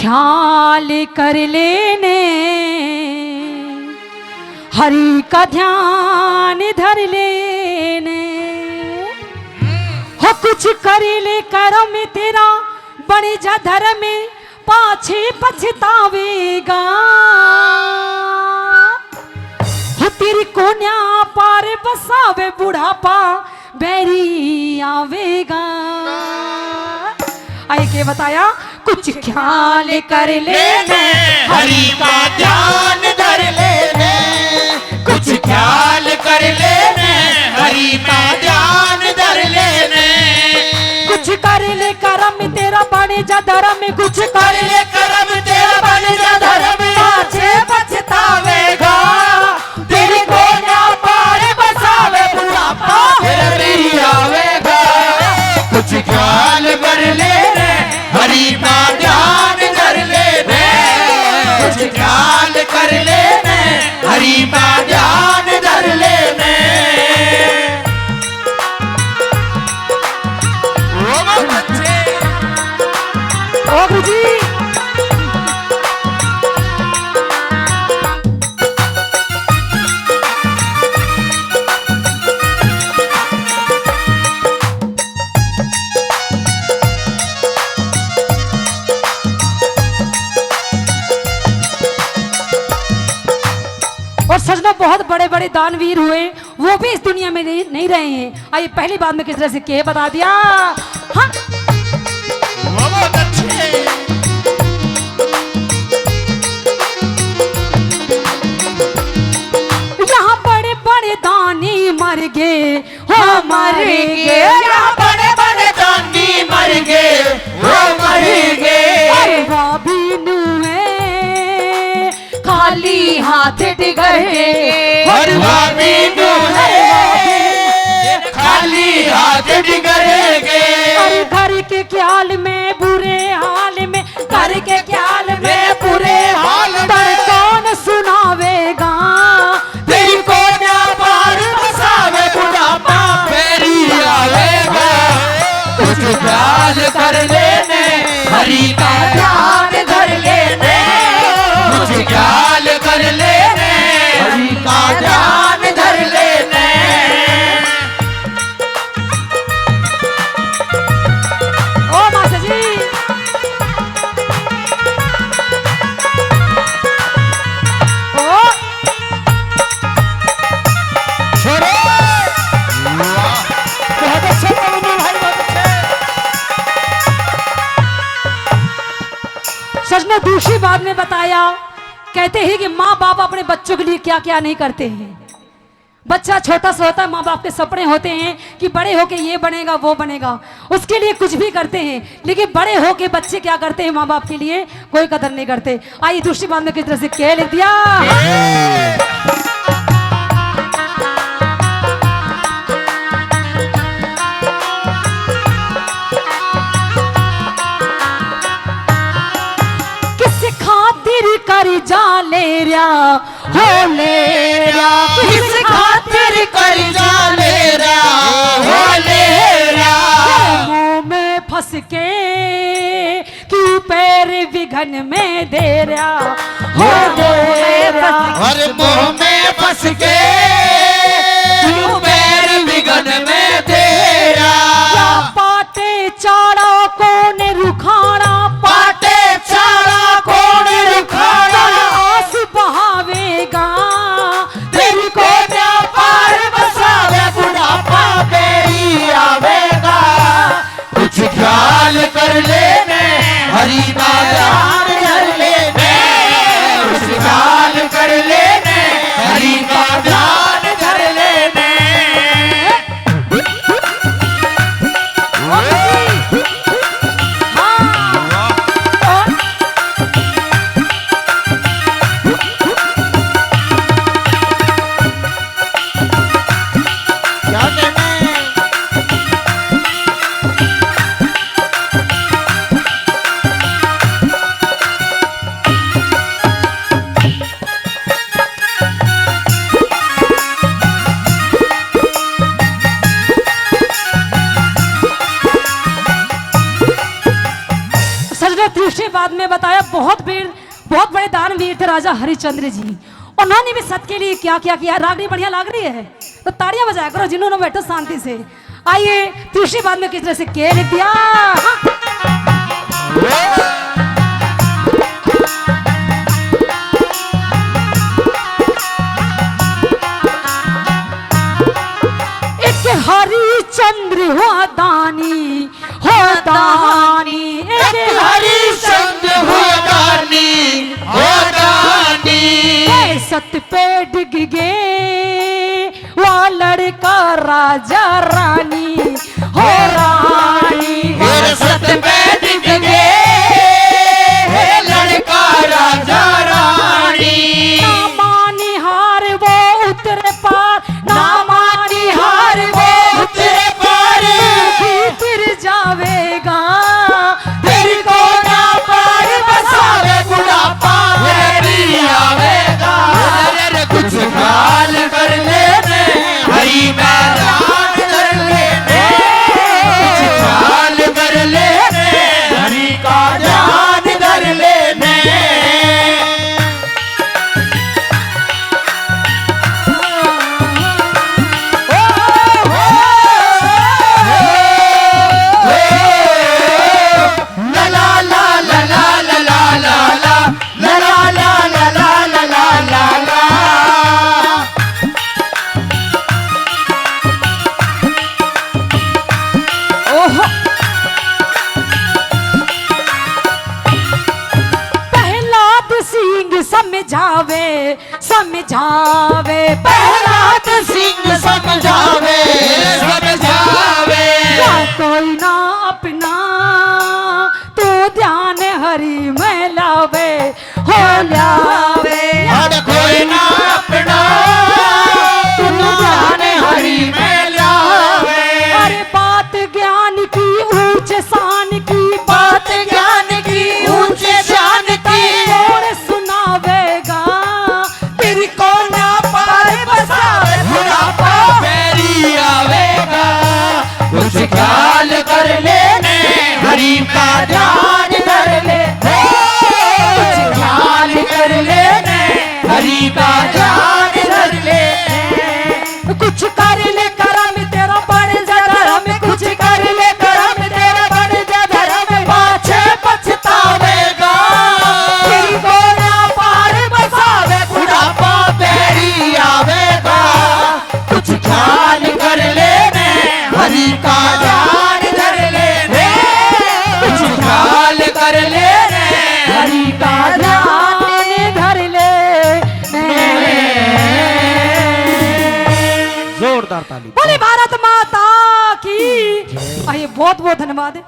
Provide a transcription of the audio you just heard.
ख्याल कर लेने, हरि का ध्यान धर लेने, हो कुछ कर ले करम तेरा बन जा धर्म में, पाछे पछतावेगा। हो तेरी कोन्या पार बसावे बुढ़ापा बैरी आवेगा। आए के बताया कुछ ख्याल कर लेने, हरि का ध्यान धर लेने, कुछ ख्याल कर लेने, हरि का ध्यान धर लेने, कुछ कर ले करम तेरा बने जा धर्म, कुछ कर ले करम तेरा बन जा धर्म, पाछे पछतावेगा। तेरी कोन्या पार बसावे बुढ़ापा फिर आवेगा। कुछ ख्याल कर लेने, हरि का ध्यान धर लेने, कुछ ख्याल कर लेने, हरि का ध्यान धर लेने। ओ बच्चे, ओ गुरुजी और सजना बहुत बड़े बड़े दानवीर हुए, वो भी इस दुनिया में नहीं रहे हैं। आइए पहली बात में किस तरह से के बता दिया। हाँ वो बहुत अच्छे। यहाँ बड़े बड़े दानी मर गए, हो मर गए, यहाँ बड़े बड़े दानी मर गए, वो मर गए। अरे वाह बीनू है खाली हाथ डिगर गए, और बीनू है खाली हाथ डिगर गए। अरे घर के ख्याल में बुरे हाल में, घर के ख्याल में बुरे हाल में कौन सुनावेगा। तेरी कोन्या पार बसावे बुढ़ापा फेरी आवेगा। कुछ ख्याल कर लेने, हरि का ध्यान धर लेने, कुछ ख्याल कर लेने, हरि का ध्यान धर लेने। ओ मास्टर जी ओ छोड़ो। बहुत अच्छे बोलो भाई, बहुत अच्छे। सच ने दूसरी बात में बताया, कहते हैं कि माँ बाप अपने बच्चों के लिए क्या क्या नहीं करते हैं। बच्चा छोटा सा होता है, माँ बाप के सपने होते हैं कि बड़े होके ये बनेगा वो बनेगा, उसके लिए कुछ भी करते हैं। लेकिन बड़े होके बच्चे क्या करते हैं, माँ बाप के लिए कोई कदर नहीं करते। आइए दूसरी बात में किस तरह से क्या लिख दिया। कर जा ले रहा हो ले रहा, किस खातिर कर जा ले रहा हो ले रहा। मुंह में फंस के क्यों पैर विघन में दे रहा हो दे रहा। और मुंह में फंस के क्यों पैर विघन में दे रहा। पाटे चारा कौन रुखाड़ा, पाटे चारा कौन रुखाड़ा। आस बहावेगा तेरी कोन्या पार बसावे बुढ़ापा बेरी आवेगा। कुछ ख्याल कर लेने, हरि का ध्यान धर लेने, कुछ ख्याल कर लेने, हरि का ध्यान धर लेने। क्या कहना है? बाद में बताया बहुत बड़े दानवीर थे राजा हरिश्चंद्र जी। उन्होंने भी सत के लिए क्या क्या किया। रागनी बढ़िया लाग रही है तो ताड़ियां बजाया करो, जिन्होंने बैठो शांति से। आइए तीसरी बात में किस तरह से कह दिया। एक हरिश्चंद्र हो दानी, हो दानी, एक हरिश्चंद्र हो दानी, हो दानी। सत पे डिग गए वो लड़का राजा रानी, हो रानी। सत पे डिग गए लड़का राजा रानी। ना मानी हार वो उतरे पार, ना मानी हार वो उतरे पार। फिर जावेगा तेरी को ना पार बसावे बुढ़ापा मेरी आवेगा। अरे कुछ ख्याल कर लेने हरी मैदान कर लेने, कुछ ख्याल कर लेने हरी का ध्यान कर लेने। प्रहलाद सिंह समझावे, समझावे प्रहलाद सिंह समझावे, समझावे। कोई ना अपना तू ध्यान हरि में लावे, हो लावे। हर कोई ना अपना तू ध्यान हरि में लावे। अरे बात ज्ञान की ऊंच शान की, बात ज्ञान की ऊंच शान की। और सुनावेगा तेरी को ना पार बसावे बुढ़ापा मेरी आवेगा। कुछ ख्याल कर लेने हरि का ध्यान कर ले, कुछ ख्याल कर लेने हरि का ध्यान कर ले। कुछ कर ले करम तेरा बढ़ जा धर्म, कुछ कर ले करम तेरा बढ़ जा धर्म। पाछे पछतावेगा तेरी को ना पार बसावे बुढ़ापा तेरी आवेगा। कुछ ख्याल कर लेने हरि का ध्यान कर लेने, कुछ ख्याल कर लेने हरि का ध्यान धर ले। जोरदार ताली। बोले भारत माता की। आइए बहुत बहुत धन्यवाद।